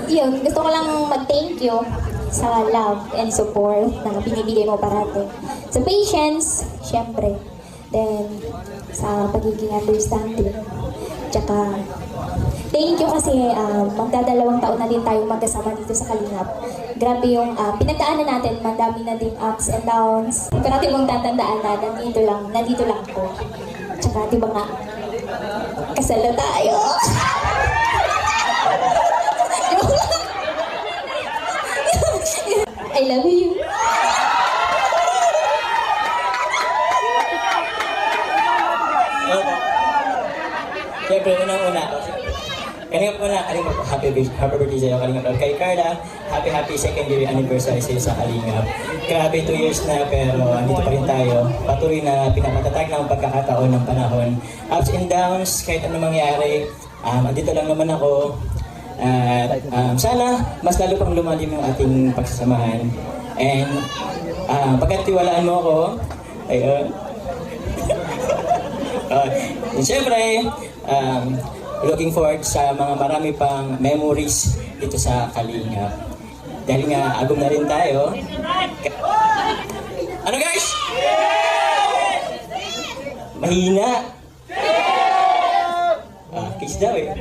Yun, gusto ko lang mag-thank you sa love and support na binibigay mo parati. Sa patience, syempre. Then, sa pagiging understanding. Tsaka, thank you kasi magdadalawang taon na din tayo magkasama dito sa Kalingap. Grabe yung pinagdaanan natin, madami na din ups and downs. Parati mong tatandaan na nandito lang po. Tsaka, di ba nga, kasal na tayo. I love you. Siyempre, unang-una, happy birthday sa'yo, Kalingap. Kay Carla, happy second year anniversary sa'yo sa Kalingap. Grabe, 2 years na, pero andito pa rin tayo. Patuloy na pinapatatag ng pagkakataon ng panahon. Ups and downs, kahit ano mangyari, andito lang naman ako. At sana mas lalo pang lumalim yung ating pagsasamahan. And pagkatiwalaan mo ako, ayun. Siyempre, looking forward sa mga marami pang memories dito sa Kalingap. Dahil nga, agom na rin tayo. Ano guys? Mahina. Kiss daw eh.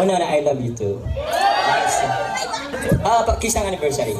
Una na, I love you too. Kiss ang anniversary.